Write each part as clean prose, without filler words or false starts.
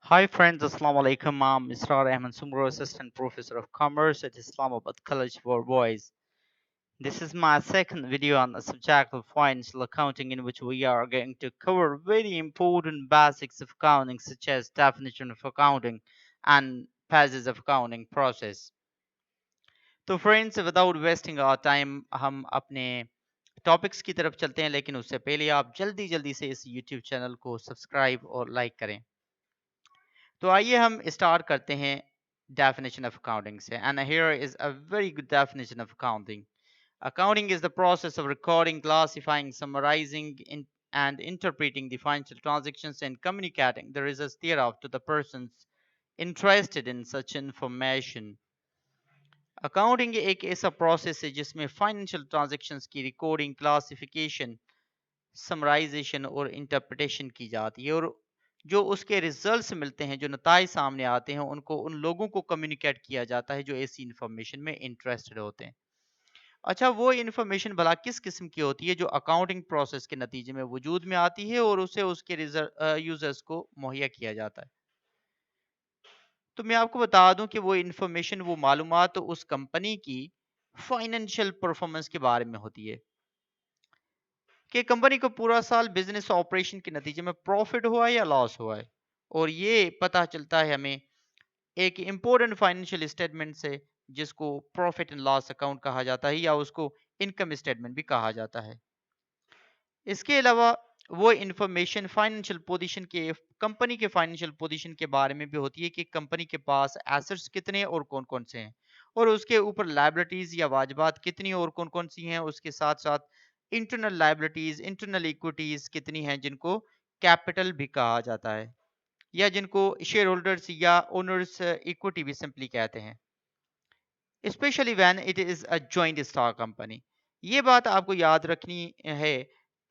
Hi friends, Assalamu alaikum. I'm Mr. Ahmed Sumro, Assistant Professor of Commerce at Islamabad College for Boys. This is my second video on the subject of financial accounting in which we are going to cover very important basics of accounting such as definition of accounting and phases of accounting process. तो friends without wasting our time हम अपने topics की तरफ चलते हैं, लेकिन उससे पहले आप जल्दी जल्दी से इस यूट्यूब चैनल को सब्सक्राइब और लाइक करें। तो आइए हम स्टार्ट करते हैं definition of accounting से, and here is a very good definition of accounting. Accounting is the process of recording, classifying, summarizing, and interpreting the financial transactions and communicating the results thereof to the persons interested in such information. Accounting एक ऐसा process है जिसमें financial transactions की recording, classification, summarization और interpretation की जाती है, और जो उसके रिजल्ट्स मिलते हैं, जो नताइज सामने आते हैं, उनको उन लोगों को कम्युनिकेट किया जाता है जो ऐसी इंफॉर्मेशन में इंटरेस्टेड होते हैं। अच्छा, वो इंफॉर्मेशन भला किस किस्म की होती है जो अकाउंटिंग प्रोसेस के नतीजे में वजूद में आती है और उसे उसके यूजर्स को मुहैया किया जाता है। तो मैं आपको बता दूं कि वो इंफॉर्मेशन, वो मालूमात तो उस कंपनी की फाइनेंशियल परफॉर्मेंस के बारे में होती है कि कंपनी को पूरा साल बिजनेस ऑपरेशन के नतीजे में प्रॉफिट हुआ है या लॉस हुआ है। और ये पता चलता है हमें एक इम्पोर्टेंट फाइनेंशियल स्टेटमेंट से, जिसको प्रॉफिट एंड लॉस अकाउंट कहा जाता है या उसको इनकम स्टेटमेंट भी कहा जाता है। इसके अलावा वो इंफॉर्मेशन फाइनेंशियल पोजीशन के, कंपनी के फाइनेंशियल पोजीशन के बारे में भी होती है कि कंपनी के पास एसेट्स कितने और कौन कौन से हैं, और उसके ऊपर लायबिलिटीज या वाजबात कितनी और कौन कौन सी हैं। उसके साथ साथ इंटरनल लायबिलिटीज, इंटरनल इक्विटीज कितनी हैं, जिनको कैपिटल भी कहा जाता है या जिनको शेयर होल्डर्स या ओनर्स इक्विटी भी सिंपली कहते हैं, specially when it is a joint stock company. ये बात आपको याद रखनी है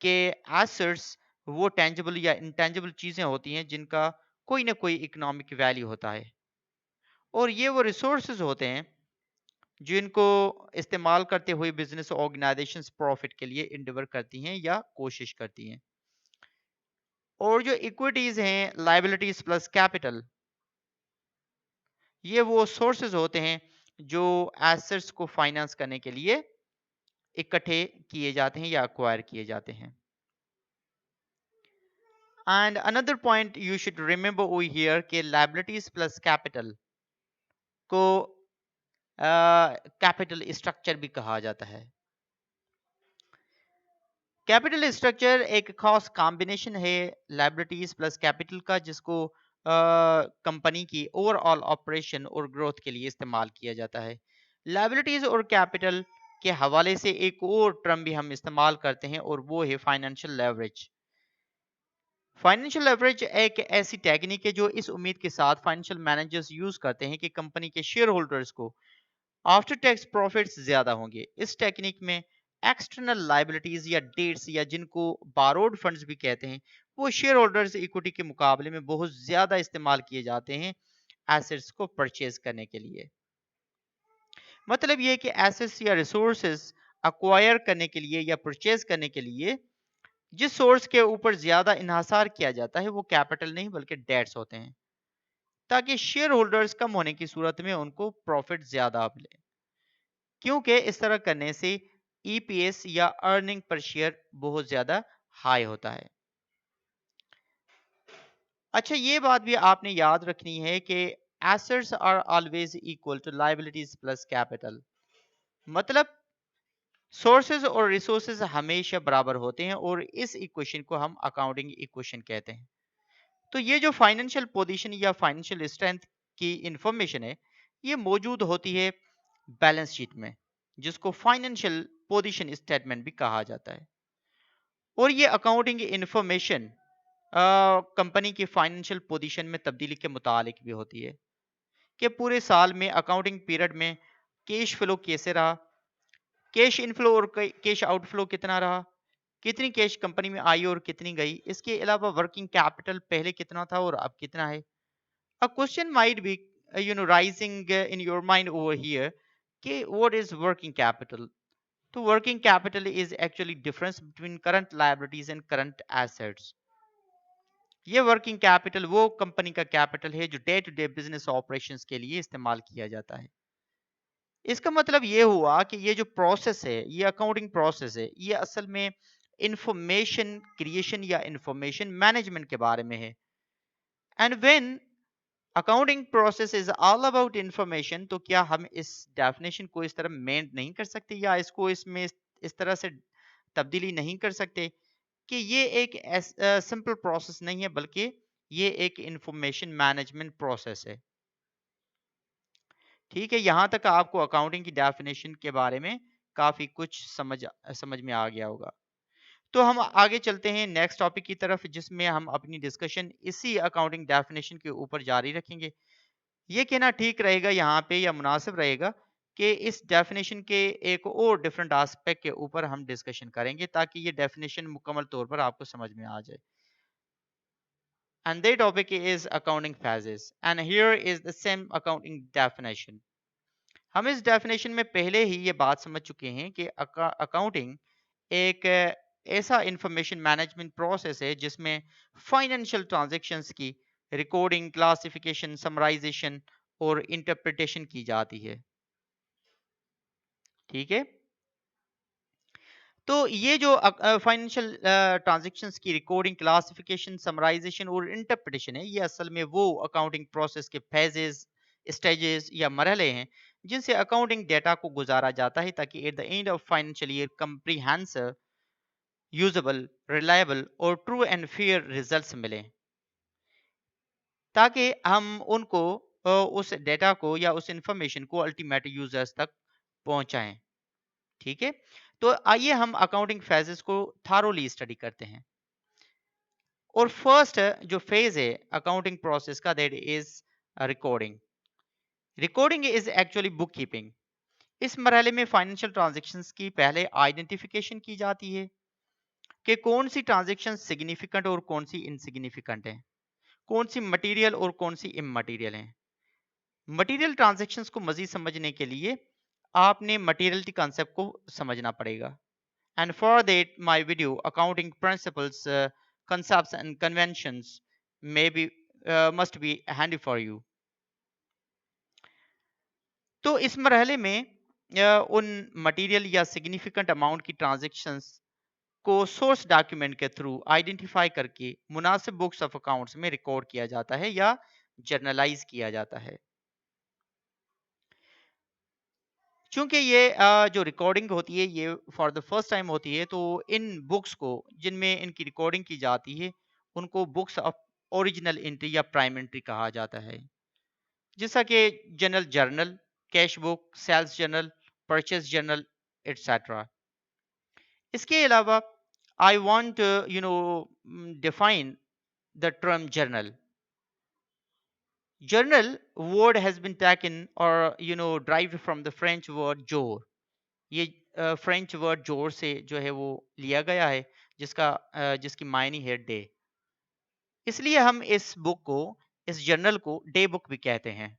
कि एसेट्स वो टेंजिबल या इंटेंजिबल चीजें होती हैं जिनका कोई ना कोई इकोनॉमिक वैल्यू होता है, और ये वो रिसोर्सेज होते हैं जिनको इस्तेमाल करते हुए बिजनेस ऑर्गेनाइजेशंस प्रॉफिट के लिए इंडिवर करती हैं या कोशिश करती हैं। और जो इक्विटीज हैं, लायबिलिटीज प्लस कैपिटल, ये वो सोर्सेज होते हैं जो एसेट्स को फाइनेंस करने के लिए इकट्ठे किए जाते हैं या अक्वायर किए जाते हैं। And another point you should remember over here कि लायबिलिटीज प्लस कैपिटल को कैपिटल स्ट्रक्चर भी कहा जाता है। कैपिटल स्ट्रक्चर एक खास कॉम्बिनेशन है लायबिलिटीज प्लस कैपिटल का, जिसको कंपनी की ओवरऑल ऑपरेशन और ग्रोथ के लिए इस्तेमाल किया जाता है। लायबिलिटीज और कैपिटल के हवाले से एक और टर्म भी हम इस्तेमाल करते हैं, और वो है फाइनेंशियल लेवरेज। फाइनेंशियल लेवरेज एक ऐसी टेक्निक है जो इस उम्मीद के साथ फाइनेंशियल मैनेजर्स यूज करते हैं कि कंपनी के शेयर होल्डर्स को आफ्टर टैक्स प्रॉफिट्स ज्यादा होंगे। इस टेक्निक में एक्सटर्नल लाइबिलिटीज या डेट्स, या जिनको बारोड फंड्स भी कहते हैं, वो शेयर होल्डर्स इक्विटी के मुकाबले में बहुत ज्यादा इस्तेमाल किए जाते हैं एसेट्स को परचेज करने के लिए। मतलब ये कि एसेट्स या रिसोर्सेज अक्वायर करने के लिए या परचेज करने के लिए जिस सोर्स के ऊपर ज्यादा इन्हासार किया जाता है वो कैपिटल नहीं बल्कि डेट्स होते हैं, ताकि शेयर होल्डर्स कम होने की सूरत में उनको प्रॉफिट ज्यादा मिले, क्योंकि इस तरह करने से ईपीएस या अर्निंग पर शेयर बहुत ज्यादा हाई होता है। अच्छा, ये बात भी आपने याद रखनी है कि assets are always equal to liabilities plus capital. मतलब सोर्सेज और रिसोर्सेज हमेशा बराबर होते हैं, और इस इक्वेशन को हम अकाउंटिंग इक्वेशन कहते हैं। तो ये जो फाइनेंशियल पोजीशन या फाइनेंशियल स्ट्रेंथ की इंफॉर्मेशन है, ये मौजूद होती है बैलेंस शीट में, जिसको फाइनेंशियल पोजीशन स्टेटमेंट भी कहा जाता है। और ये अकाउंटिंग इंफॉर्मेशन कंपनी की फाइनेंशियल पोजीशन में तब्दीली के मुतालिक भी होती है कि पूरे साल में अकाउंटिंग पीरियड में कैश फ्लो कैसे रहा, कैश इनफ्लो और कैश आउटफ्लो कितना रहा, कितनी कैश कंपनी में आई और कितनी गई। इसके अलावा वर्किंग कैपिटल पहले कितना था और अब कितना है। A question might be, rising in your mind over here. Okay, what is working capital? So, working capital is actually difference between current liabilities and current assets. ये वर्किंग कैपिटल वो company का कैपिटल है जो day to day business operations के लिए इस्तेमाल किया जाता है। इसका मतलब ये हुआ कि ये जो प्रोसेस है, ये अकाउंटिंग प्रोसेस है, ये असल में इंफॉर्मेशन क्रिएशन या इंफॉर्मेशन मैनेजमेंट के बारे में है। And when accounting process is all about information, तो क्या हम इस डेफिनेशन को इस तरह मेंट नहीं कर सकते या इसको इसमें इस तरह से तब्दीली नहीं कर सकते कि ये एक सिंपल प्रोसेस नहीं है, बल्कि ये एक इंफॉर्मेशन मैनेजमेंट प्रोसेस है। ठीक है, यहां तक आपको अकाउंटिंग की डेफिनेशन के बारे में काफी कुछ समझ में आ गया होगा। तो हम आगे चलते हैं नेक्स्ट टॉपिक की तरफ, जिसमें हम अपनी डिस्कशन इसी अकाउंटिंग डेफिनेशन के ऊपर जारी रखेंगे। ये कहना ठीक रहेगा यहाँ पे या मुनासिब रहेगा कि इस डेफिनेशन के एक और डिफरेंट एस्पेक्ट के ऊपर हम डिस्कशन करेंगे ताकि ये डेफिनेशन मुकम्मल तौर पर आपको समझ में आ जाए। And the topic is accounting phases and here is the same accounting definition. हम इस डेफिनेशन में पहले ही ये बात समझ चुके हैं कि अकाउंटिंग एक ऐसा इंफॉर्मेशन मैनेजमेंट प्रोसेस है जिसमें फाइनेंशियल ट्रांजैक्शंस की रिकॉर्डिंग, क्लासिफिकेशन, समराइजेशन और इंटरप्रिटेशन की जाती है। ठीक है, तो ये जो फाइनेंशियल ट्रांजैक्शंस की रिकॉर्डिंग, क्लासिफिकेशन, समराइजेशन और इंटरप्रिटेशन है, ये असल में वो अकाउंटिंग प्रोसेस के फेजेस, स्टेजेस या मरहले हैं जिनसे अकाउंटिंग डेटा को गुजारा जाता है ताकि at the end of financial year comprehensive, usable, reliable और ट्रू एंड फेयर रिजल्ट्स मिलें, ताकि हम उनको उस डेटा को या उस इंफॉर्मेशन को अल्टीमेट यूजर्स तक पहुंचाएं। ठीक है, तो आइए हम अकाउंटिंग फेजेस को थारोली स्टडी करते हैं। और फर्स्ट जो फेज है अकाउंटिंग प्रोसेस का, that is recording. Recording is actually book keeping. इस मरहले में फाइनेंशियल ट्रांजैक्शंस की पहले आइडेंटिफिकेशन की जाती है कि कौन सी ट्रांजैक्शन सिग्निफिकेंट और कौन सी इनसिग्निफिकेंट है, कौन सी मटेरियल और कौन सी इमटेरियल है। मटेरियल ट्रांजैक्शंस को मजीद समझने के लिए आपने मटेरियलिटी कॉन्सेप्ट को समझना पड़ेगा। And for that, my video accounting principles, concepts and conventions may be must be handy for you. तो इस मरहले में उन मटेरियल या सिग्निफिकेंट अमाउंट की ट्रांजैक्शंस को सोर्स डॉक्यूमेंट के थ्रू आइडेंटिफाई करके मुनासिब बुक्स ऑफ अकाउंट्स में रिकॉर्ड किया जाता है या जर्नलाइज किया जाता है। चूंकि ये जो रिकॉर्डिंग होती है ये फॉर द फर्स्ट टाइम होती है, तो इन बुक्स को जिनमें इनकी रिकॉर्डिंग की जाती है उनको बुक्स ऑफ ओरिजिनल एंट्री या प्राइम एंट्री कहा जाता है, जैसा कि general journal, cash book, sales journal, purchase journal etcetera. इसके अलावा I want define the term journal. Journal word has been taken or derived from the French word jour। ये French word जोर से जो है वो लिया गया है, जिसकी मायने है डे। इसलिए हम इस बुक को, इस जर्नल को डे बुक भी कहते हैं,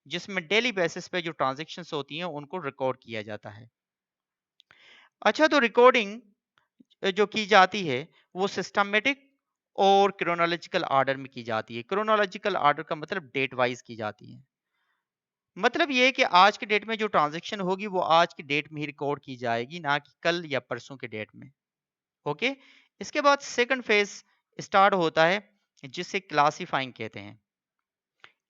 जिसमें डेली बेसिस पे जो ट्रांजैक्शंस होती हैं उनको रिकॉर्ड किया जाता है। अच्छा, तो रिकॉर्डिंग जो की जाती है वो सिस्टमेटिक और क्रोनोलॉजिकल ऑर्डर में की जाती है। क्रोनोलॉजिकल ऑर्डर का मतलब डेट वाइज की जाती है। मतलब ये है कि आज के डेट में जो ट्रांजैक्शन होगी वो आज की डेट में ही रिकॉर्ड की जाएगी, ना कि कल या परसों के डेट में। ओके, इसके बाद सेकंड फेज स्टार्ट होता है जिसे क्लासिफाइंग कहते हैं।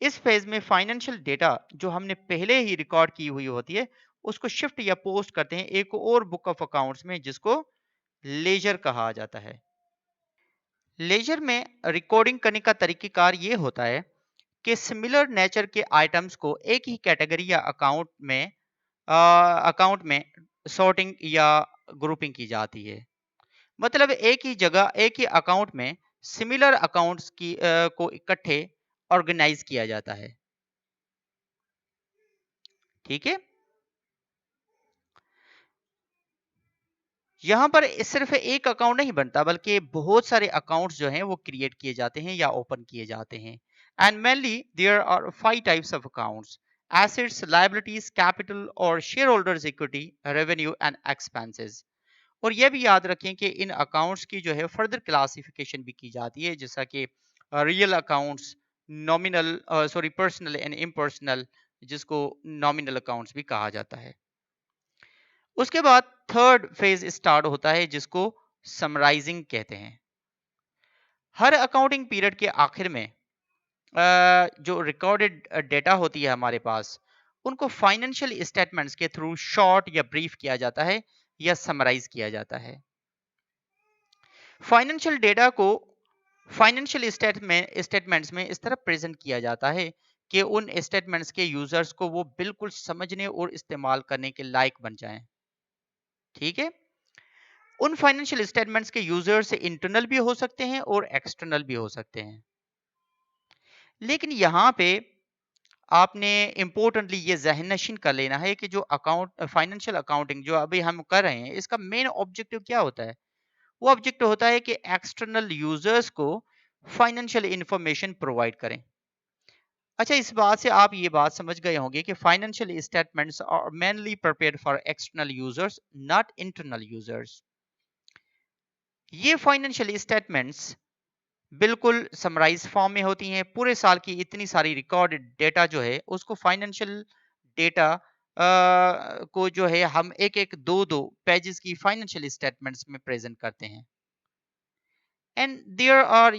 इस फेज में फाइनेंशियल डेटा जो हमने पहले ही रिकॉर्ड की हुई होती है उसको शिफ्ट या पोस्ट करते हैं एक और बुक ऑफ अकाउंट्स में, जिसको लेजर कहा जाता है। लेजर में रिकॉर्डिंग करने का तरीकेकार ये होता है कि सिमिलर नेचर के आइटम्स को एक ही कैटेगरी या अकाउंट में सॉर्टिंग या ग्रुपिंग की जाती है। मतलब एक ही जगह, एक ही अकाउंट में सिमिलर अकाउंट्स को इकट्ठे ऑर्गेनाइज किया जाता है। ठीक है, यहाँ पर सिर्फ एक अकाउंट नहीं बनता बल्कि बहुत सारे अकाउंट्स जो हैं वो क्रिएट किए जाते हैं या ओपन किए जाते हैं। And mainly there are 5 types of accounts: assets, liabilities, capital और share holders equity, revenue and expenses. और यह भी याद रखें कि इन अकाउंट्स की जो है फर्दर क्लासिफिकेशन भी की जाती है, जैसा कि real accounts, nominal personal and impersonal, जिसको नॉमिनल अकाउंट्स भी कहा जाता है। उसके बाद थर्ड फेज स्टार्ट होता है जिसको समराइजिंग कहते हैं। हर अकाउंटिंग पीरियड के आखिर में जो रिकॉर्डेड डेटा होती है हमारे पास, उनको फाइनेंशियल स्टेटमेंट्स के थ्रू शॉर्ट या ब्रीफ किया जाता है या समराइज किया जाता है। फाइनेंशियल डेटा को फाइनेंशियल स्टेटमेंट्स में इस तरह प्रेजेंट किया जाता है कि उन स्टेटमेंट्स के यूजर्स को वो बिल्कुल समझने और इस्तेमाल करने के लायक बन जाएं। ठीक है। उन फाइनेंशियल स्टेटमेंट्स के यूजर्स इंटरनल भी हो सकते हैं और एक्सटर्नल भी हो सकते हैं। लेकिन यहाँ पे आपने इंपॉर्टेंटली ये जहन नशीन कर लेना है कि जो अकाउंट फाइनेंशियल अकाउंटिंग जो अभी हम कर रहे हैं, इसका मेन ऑब्जेक्टिव क्या होता है? वो ऑब्जेक्टिव होता है कि एक्सटर्नल यूजर्स को फाइनेंशियल इंफॉर्मेशन प्रोवाइड करें। अच्छा, इस बात से आप ये बात समझ गए होंगे कि financial statements are mainly prepared for external users, not internal users. ये फाइनेंशियल स्टेटमेंट्स बिल्कुल समराइज फॉर्म में होती हैं। पूरे साल की इतनी सारी रिकॉर्डेड डेटा जो है उसको फाइनेंशियल डेटा को जो है हम एक एक दो दो पेजेस की फाइनेंशियल स्टेटमेंट्स में प्रेजेंट करते हैं। And there are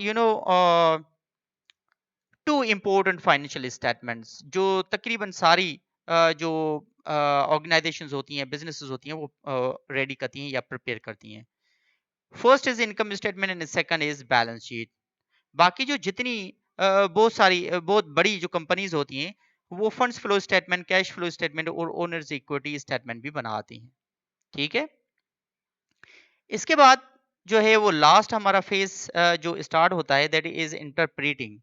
two important financial statements जो तकरीबन सारी जो ऑर्गेनाइजेशंस होती हैं, बिजनेसेस होती हैं, वो रेडी करती हैं या प्रिपेयर करती हैं। First is income statement and second is balance sheet. बाकी जो जितनी बहुत सारी बहुत बड़ी जो कंपनीज होती हैं, वो funds flow statement, cash flow statement और ओनर्स इक्विटी स्टेटमेंट भी बनाती हैं। ठीक है। इसके बाद जो है वो लास्ट हमारा फेज जो स्टार्ट होता है, दैट इज इंटरप्रेटिंग।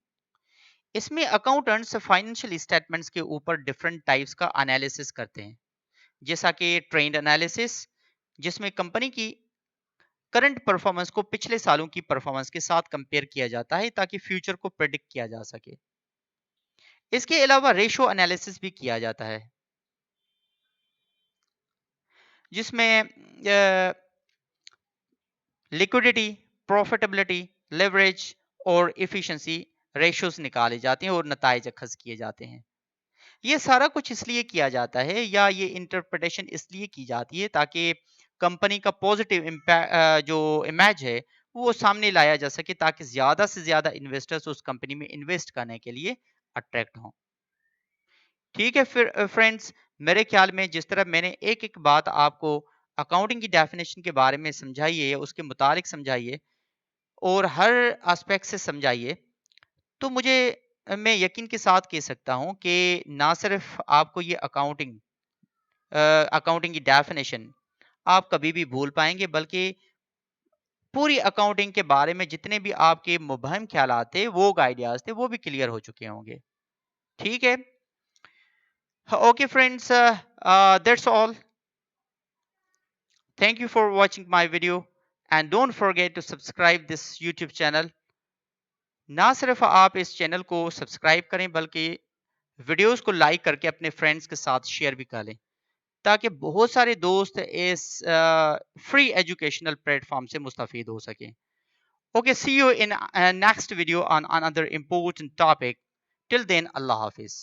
इसमें अकाउंटेंट्स फाइनेंशियल स्टेटमेंट्स के ऊपर डिफरेंट टाइप्स का एनालिसिस करते हैं, जैसा कि ट्रेंड एनालिसिस, जिसमें कंपनी की करंट परफॉर्मेंस को पिछले सालों की परफॉर्मेंस के साथ कंपेयर किया जाता है ताकि फ्यूचर को प्रेडिक्ट किया जा सके। इसके अलावा रेशो एनालिसिस भी किया जाता है, जिसमें लिक्विडिटी, प्रॉफिटेबिलिटी, लेवरेज और इफिशिएंसी रेशोस निकाले जाते हैं और नताइज अखज किए जाते हैं। ये सारा कुछ इसलिए किया जाता है या ये इंटरप्रिटेशन इसलिए की जाती है ताकि कंपनी का पॉजिटिव इम्पैक्ट जो इमेज है वो सामने लाया जा सके, ताकि ज्यादा से ज्यादा इन्वेस्टर्स उस कंपनी में इन्वेस्ट करने के लिए अट्रैक्ट हों। ठीक है। फिर फ्रेंड्स, मेरे ख्याल में जिस तरह मैंने एक एक बात आपको अकाउंटिंग की डेफिनेशन के बारे में समझाई है, उसके मुतालिक समझाई है और हर एस्पेक्ट से समझाई है, तो मुझे मैं यकीन के साथ कह सकता हूं कि ना सिर्फ आपको ये अकाउंटिंग की डेफिनेशन आप कभी भी भूल पाएंगे, बल्कि पूरी अकाउंटिंग के बारे में जितने भी आपके मुबहम ख्यालात थे, वो आइडियाज थे, वो भी क्लियर हो चुके होंगे। ठीक है। Okay friends, that's all. Thank you for watching my video and don't forget to subscribe this YouTube channel. ना सिर्फ आप इस चैनल को सब्सक्राइब करें बल्कि वीडियोस को लाइक करके अपने फ्रेंड्स के साथ शेयर भी कर लें, ताकि बहुत सारे दोस्त इस फ्री एजुकेशनल प्लेटफॉर्म से मुस्तफीद हो सकें। Okay, see you in next video on another important topic. Till then, Allah Hafiz.